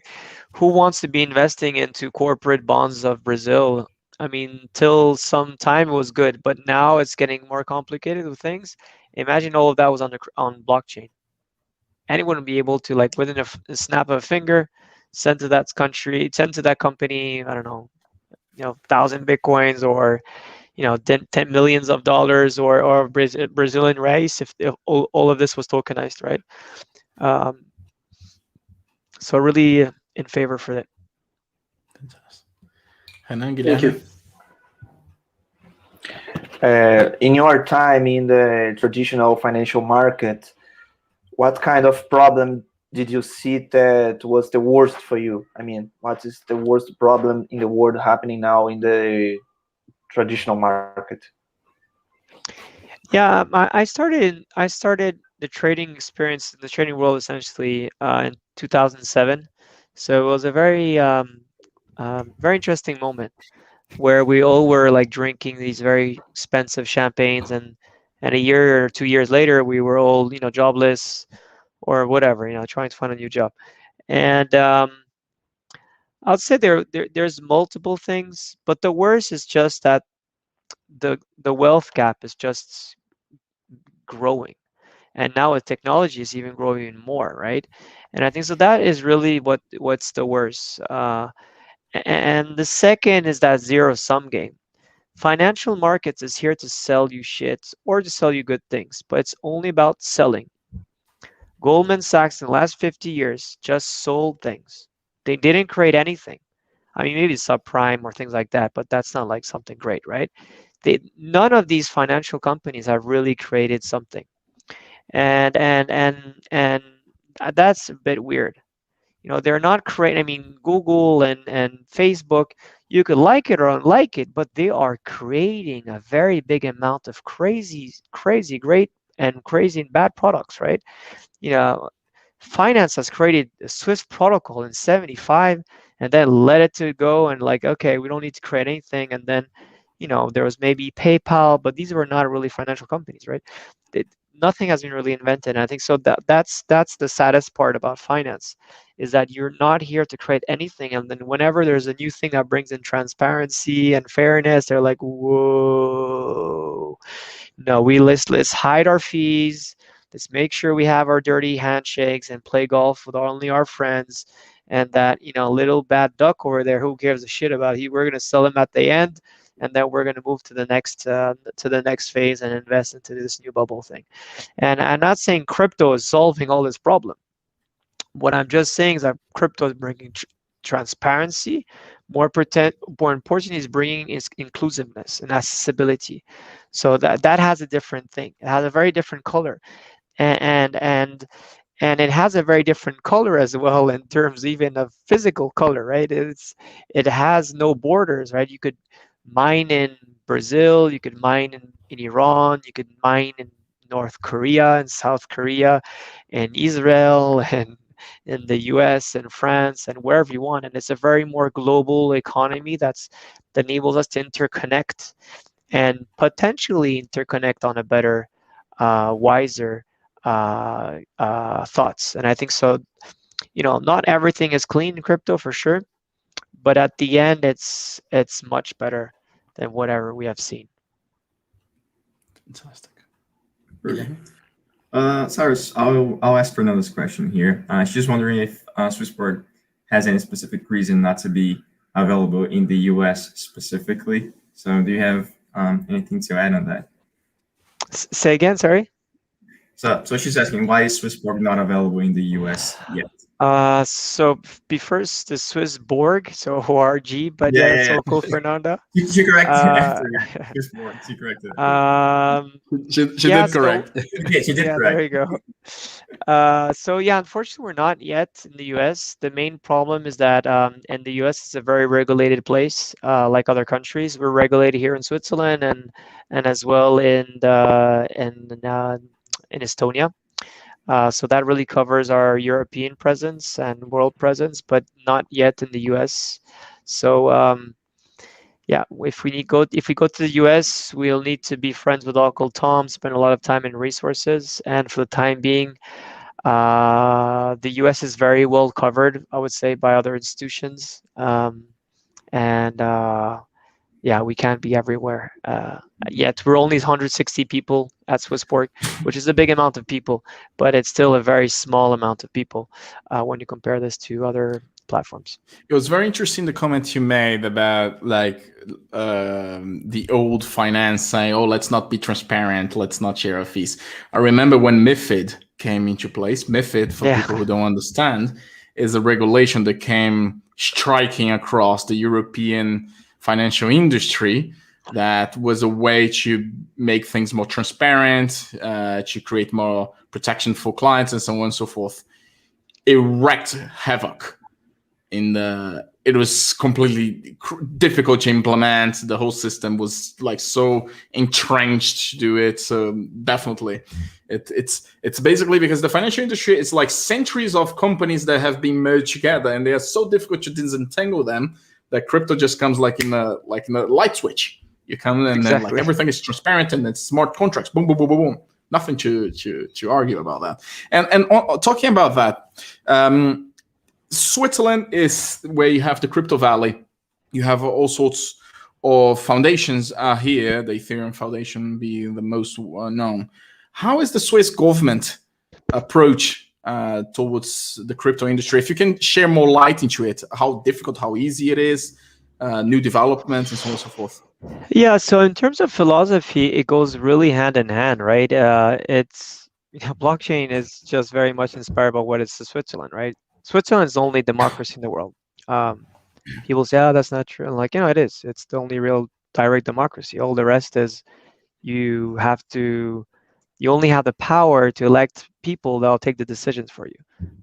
Who wants to be investing into corporate bonds of Brazil? I mean, till some time it was good, but now it's getting more complicated with things. Imagine all of that was on blockchain. Anyone would be able to, like, within a snap of a finger, send to that company, I don't know, 1,000 Bitcoins, or 10 millions of dollars, or Brazilian reais, if all of this was tokenized, right? So really in favor for that. Fantastic. Renan, Thank you. In your time in the traditional financial market, what kind of problem did you see that was the worst for you? I mean, what is the worst problem in the world happening now in the traditional market? Yeah, I started the trading experience in the trading world essentially in 2007. So it was a very very interesting moment where we all were like drinking these very expensive champagnes, and a year or 2 years later we were all jobless or whatever, trying to find a new job. And I'd say there's multiple things, but the worst is just that the wealth gap is just growing, and now with technology is even growing even more, right? And I think so that is really what's the worst. And the second is that zero-sum game. Financial markets is here to sell you shit or to sell you good things, but it's only about selling. Goldman Sachs in the last 50 years just sold things. They didn't create anything. I mean, maybe subprime or things like that, but that's not like something great, right? None of these financial companies have really created something. And that's a bit weird. They're not creating, I mean, Google and Facebook, you could like it or unlike it, but they are creating a very big amount of crazy great and crazy and bad products, right? Finance has created a Swift protocol in 75 and then let it to go, and like, okay, we don't need to create anything. And then, there was maybe PayPal, but these were not really financial companies, right? Nothing has been really invented. And I think so that's the saddest part about finance, is that you're not here to create anything. And then whenever there's a new thing that brings in transparency and fairness, they're like, whoa, no, let's hide our fees. Let's make sure we have our dirty handshakes and play golf with only our friends. And that, little bad duck over there, who gives a shit about it? We're going to sell him at the end, and then we're going to move to the next phase and invest into this new bubble thing. And I'm not saying crypto is solving all this problem. What I'm just saying is that crypto is bringing transparency. More importantly, is bringing is inclusiveness and accessibility. So that has a different thing. It has a very different color, and it has a very different color as well in terms even of physical color, right? It has no borders, right? You could mine in Brazil, you could mine in Iran, you could mine in North Korea and South Korea and Israel and in the US and France and wherever you want. And it's a very more global economy that enables us to interconnect and potentially interconnect on a better, wiser thoughts. And I think so, not everything is clean in crypto for sure, but at the end, it's much better than whatever we have seen. Fantastic. Cyrus, I'll ask Fernanda's question here. She's wondering if Swissborg has any specific reason not to be available in the US specifically. So do you have anything to add on that? Say again, sorry? So she's asking, why is Swissborg not available in the US yet? So be first the Swissborg, so ORG, but Yeah, yeah, yeah, that's yeah. so cool, Fernanda. She corrected Uh, after this one. She corrected. She yeah, did correct. Yeah, she did yeah, correct. there you go. So yeah, unfortunately, we're not yet in the U.S. The main problem is that in the U.S. it's a very regulated place, like other countries. We're regulated here in Switzerland and as well in Estonia. So that really covers our European presence and world presence, but not yet in the U.S. So yeah, if we go to the U.S., we'll need to be friends with Uncle Tom, spend a lot of time and resources, and for the time being, the U.S. is very well covered, I would say, by other institutions, and yeah, we can't be everywhere yet. We're only 160 people at Swissborg, which is a big amount of people, but it's still a very small amount of people when you compare this to other platforms. It was very interesting the comment you made about like the old finance saying, "Oh, let's not be transparent, let's not share our fees." I remember when MiFID came into place. MiFID, for people who don't understand, is a regulation that came striking across the European financial industry. That was a way to make things more transparent, to create more protection for clients, and so on and so forth. It wreaked havoc. It was completely difficult to implement. The whole system was like so entrenched to do it. So definitely, it's basically because the financial industry is like centuries of companies that have been merged together, and they are so difficult to disentangle them that crypto just comes like in a light switch. You come and then like everything is transparent and it's smart contracts. Boom, boom, boom, boom, boom. Nothing to argue about that. And talking about that. Switzerland is where you have the crypto valley. You have all sorts of foundations here, the Ethereum Foundation being the most known. How is the Swiss government approach towards the crypto industry? If you can share more light into it, how difficult, how easy it is, new developments, and so on and so forth. Yeah, so in terms of philosophy, it goes really hand in hand, right? Blockchain is just very much inspired by what is Switzerland, right? Switzerland is the only democracy in the world. People say, "Oh, that's not true." And like, it is. It's the only real direct democracy. All the rest is you only have the power to elect people that will take the decisions for you.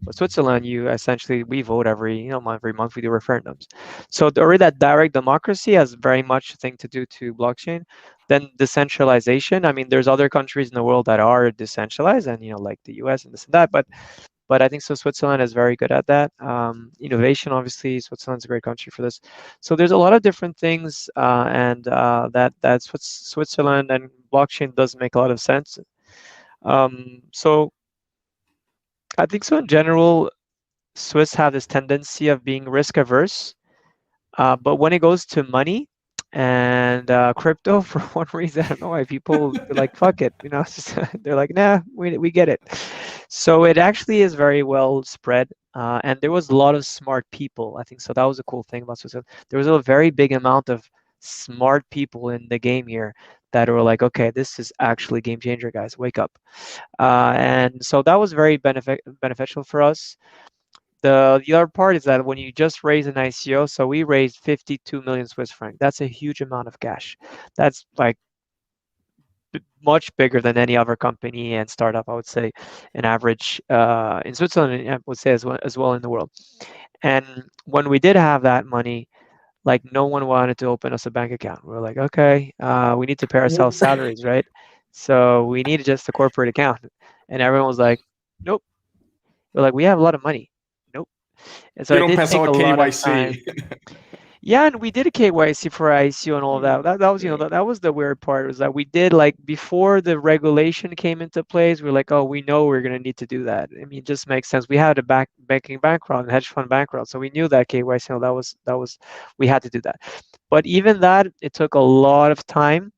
But Switzerland, we vote every month we do referendums. So already that direct democracy has very much a thing to do to blockchain. Then decentralization. I mean, there's other countries in the world that are decentralized, and like the US and this and that, but I think so Switzerland is very good at that. Innovation, obviously, Switzerland's a great country for this. So there's a lot of different things, and that's what Switzerland and blockchain does make a lot of sense. So I think so in general, Swiss have this tendency of being risk averse, but when it goes to money and crypto, for one reason, I don't know why people are like, fuck it, they're like, nah, we get it. So it actually is very well spread, and there was a lot of smart people. I think so. That was a cool thing about Switzerland. There was a very big amount of smart people in the game here that were like, okay, this is actually game changer, guys. Wake up. And so that was very beneficial for us. The other part is that when you just raise an ICO, so we raised 52 million Swiss francs. That's a huge amount of cash. That's like much bigger than any other company and startup, I would say, an average in Switzerland, I would say as well in the world. And when we did have that money, like no one wanted to open us a bank account. We were like, okay, we need to pay ourselves salaries, right? So we need just a corporate account. And everyone was like, nope. We're like, we have a lot of money. Nope. And so it did take a lot of time. Yeah, and we did a KYC for ICO and all of that. That was, that was the weird part, was that we did, like, before the regulation came into place, we were like, oh, we know we're going to need to do that. I mean, it just makes sense. We had a banking background, hedge fund background, so we knew that KYC, that was, we had to do that. But even that, it took a lot of time.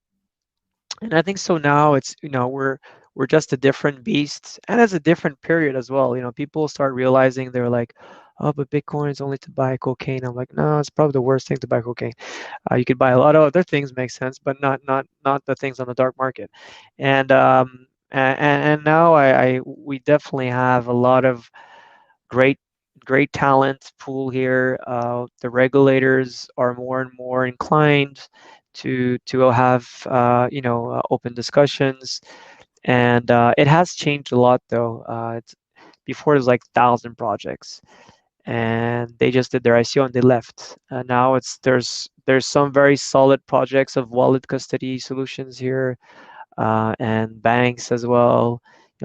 And I think so now it's, we're just a different beast, and it's a different period as well. People start realizing, they're like, oh, but Bitcoin is only to buy cocaine. I'm like, no, it's probably the worst thing to buy cocaine. You could buy a lot of other things, makes sense, but not the things on the dark market. And now we definitely have a lot of great great talent pool here. The regulators are more and more inclined to have open discussions, and it has changed a lot though. Before it was like 1,000 projects, and they just did their ICO and they left. Now there's some very solid projects of wallet custody solutions here, and banks as well.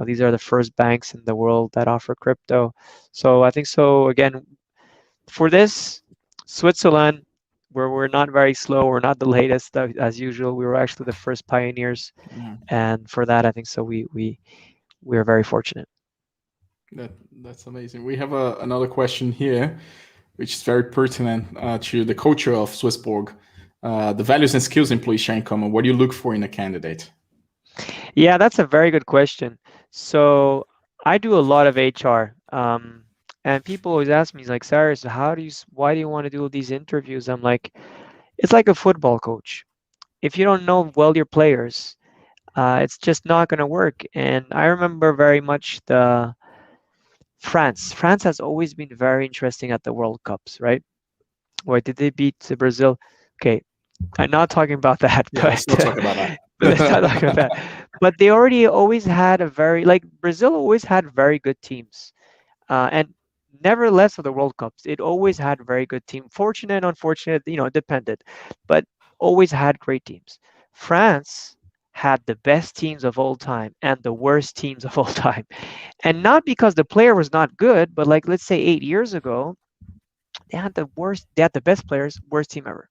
These are the first banks in the world that offer crypto. So I think so. Again, for this, Switzerland, where we're not very slow, we're not the latest as usual. We were actually the first pioneers, and for that, I think so. We're very fortunate. That's amazing. We have another question here, which is very pertinent to the culture of Swissborg. The values and skills employees share in common. What do you look for in a candidate? Yeah, that's a very good question. So I do a lot of HR, and people always ask me, like, Cyrus, why do you want to do these interviews? I'm like, it's like a football coach. If you don't know well your players, it's just not going to work. And I remember very much France. France has always been very interesting at the World Cups, right? Why did they beat Brazil? Okay, I'm not talking about that. Yeah, let's not talk about that. Let's not talk about that. But they always had Brazil always had very good teams, and nevertheless for the World Cups, it always had very good team. Fortunate, unfortunate, it depended, but always had great teams. France had the best teams of all time and the worst teams of all time, and not because the player was not good, but like let's say 8 years ago, they had the best players, worst team ever,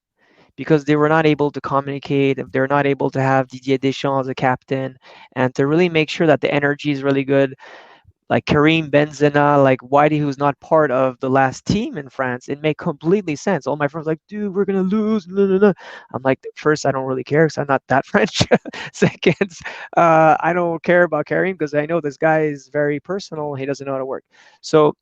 because they were not able to communicate. They're not able to have Didier Deschamps as a captain and to really make sure that the energy is really good. Like Karim Benzema, like Whitey, who's not part of the last team in France, it made completely sense. All my friends were like, dude, we're gonna lose. No. I'm like, first, I don't really care because I'm not that French. Second, I don't care about Karim because I know this guy is very personal. He doesn't know how to work. So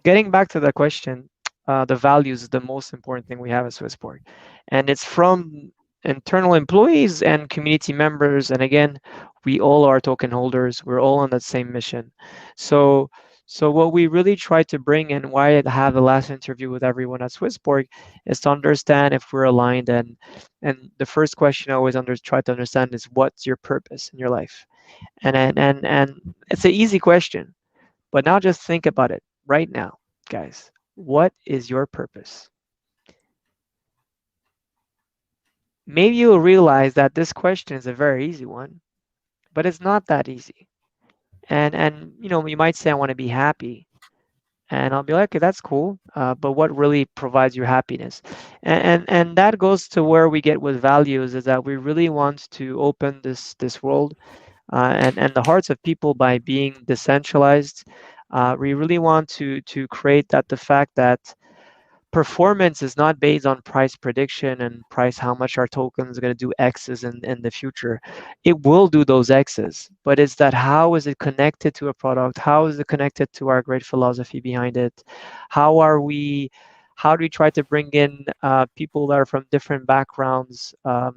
getting back to the question, the values is the most important thing we have at Swissborg, and it's from internal employees and community members. And again, we all are token holders. We're all on that same mission. So what we really try to bring, and why I have the last interview with everyone at Swissborg, is to understand if we're aligned. And the first question I always try to understand is, what's your purpose in your life? And it's an easy question, but now just think about it right now, guys. What is your purpose? Maybe you'll realize that this question is a very easy one, but it's not that easy. And you might say, I want to be happy. And I'll be like, okay, that's cool. But what really provides you happiness? And that goes to where we get with values, is that we really want to open this world and the hearts of people by being decentralized. We really want to create the fact that performance is not based on price prediction and price, how much our token is going to do X's in the future. It will do those X's, but it's that how is it connected to a product? How is it connected to our great philosophy behind it? How do we try to bring in people that are from different backgrounds? A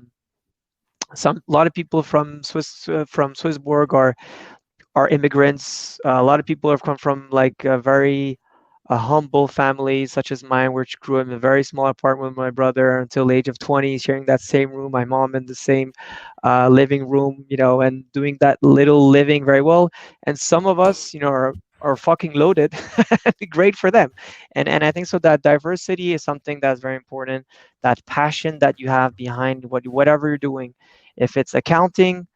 lot of people from Swissborg are immigrants. A lot of people have come from like very humble families, such as mine, which grew up in a very small apartment with my brother until the age of 20, sharing that same room, my mom in the same living room, and doing that little living very well. And some of us, are fucking loaded. Great for them. And I think so that diversity is something that's very important. That passion that you have behind whatever you're doing. If it's accounting,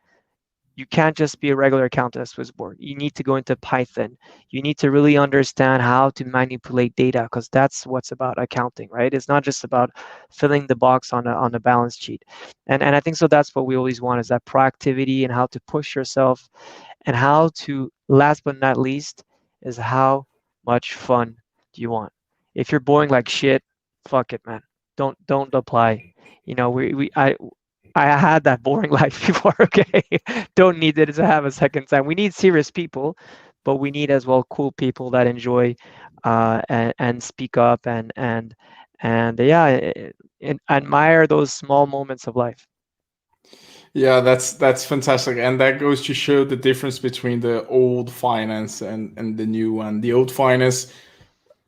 you can't just be a regular accountant at Swissborg. You need to go into Python. You need to really understand how to manipulate data, because that's what's about accounting, right? It's not just about filling the box on a balance sheet. And I think so that's what we always want, is that proactivity and how to push yourself, and how to, last but not least, is how much fun do you want? If you're boring like shit, fuck it, man. Don't apply. I had that boring life before, okay? Don't need it to have a second time. We need serious people, but we need as well cool people that enjoy and speak up and admire those small moments of life. Yeah, that's fantastic. And that goes to show the difference between the old finance and the new one. The old finance,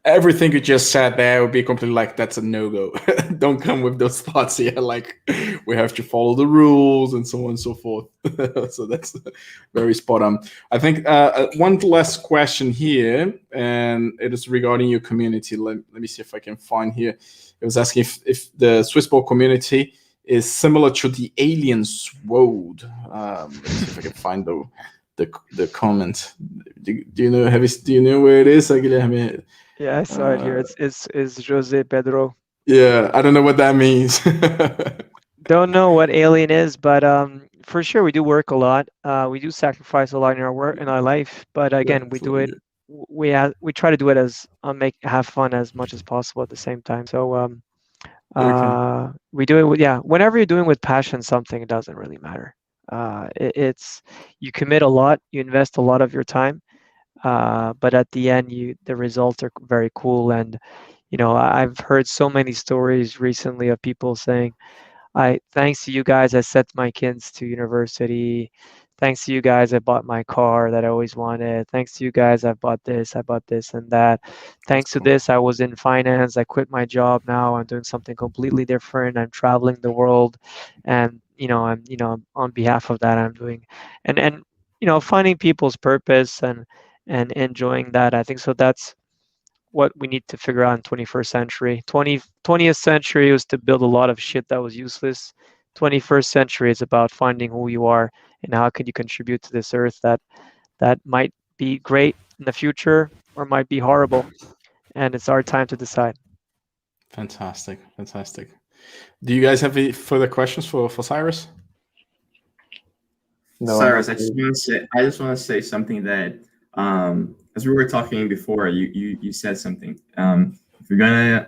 everything you just said there would be completely like, that's a no-go. Don't come with those thoughts here. Like, we have to follow the rules and so on and so forth. So that's very spot on. I think one last question here, and it is regarding your community. Let me see if I can find here. It was asking if the Swissborg community is similar to the aliens world. Let me see if I can find the comment. Do you know where it is, Guilherme? Yeah, I saw it here. It's Jose Pedro. Yeah, I don't know what that means. Don't know what alien is, but for sure we do work a lot. We do sacrifice a lot in our work, in our life. But again, we do it. We try to do it as have fun as much as possible at the same time. So we do it. Yeah, whenever you're doing with passion something, it doesn't really matter. It's you commit a lot, you invest a lot of your time. But at the end, the results are very cool. And, I've heard so many stories recently of people saying, thanks to you guys, I sent my kids to university. Thanks to you guys, I bought my car that I always wanted. Thanks to you guys, I bought this and that. Thanks to this, I was in finance. I quit my job. Now I'm doing something completely different. I'm traveling the world. And, I'm on behalf of that, I'm doing, and finding people's purpose and enjoying that. I think so that's what we need to figure out in 21st century. 20th century was to build a lot of shit that was useless. 21st century is about finding who you are and how can you contribute to this earth that might be great in the future or might be horrible. And it's our time to decide. Fantastic. Do you guys have any further questions for Cyrus? No, Cyrus, I just want to say something that as we were talking before, you said something. If you're gonna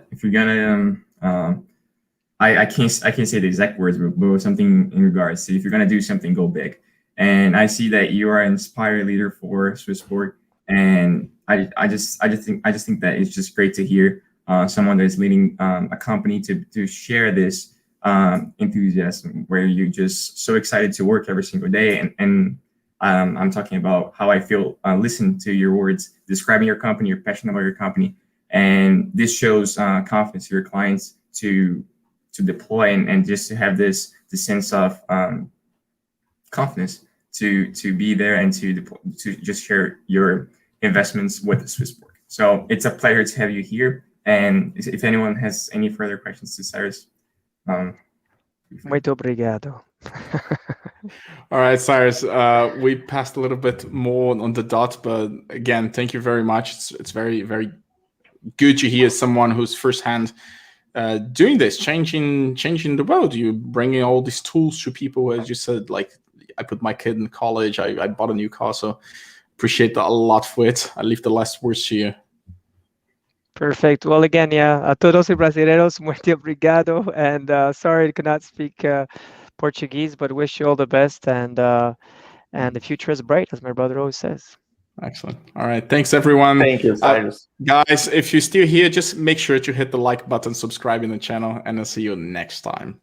I can't say the exact words, but something in regards to if you're gonna do something, go big. And I see that you are an inspired leader for Swissborg, and I just think that it's just great to hear someone that is leading a company to share this enthusiasm, where you're just so excited to work every single day. And I'm talking about how I feel, listen to your words, describing your company, you're passionate about your company. And this shows confidence to your clients to deploy and just to have this sense of confidence to be there and to just share your investments with the Swissborg. So it's a pleasure to have you here. And if anyone has any further questions to Cyrus, Muito obrigado. All right, Cyrus, we passed a little bit more on the dot, but again, thank you very much. It's very, very good to hear someone who's firsthand doing this, changing the world. You bringing all these tools to people, as you said, like I put my kid in college, I bought a new car, so appreciate that a lot for it. I leave the last words to you. Perfect. Well, again, a todos los brasileiros, muito obrigado. And sorry I could not speak Portuguese, but wish you all the best. And the future is bright, as my brother always says. Excellent. All right. Thanks, everyone. Thank you, Cyrus. Guys, if you're still here, just make sure to hit the like button, subscribe in the channel, and I'll see you next time.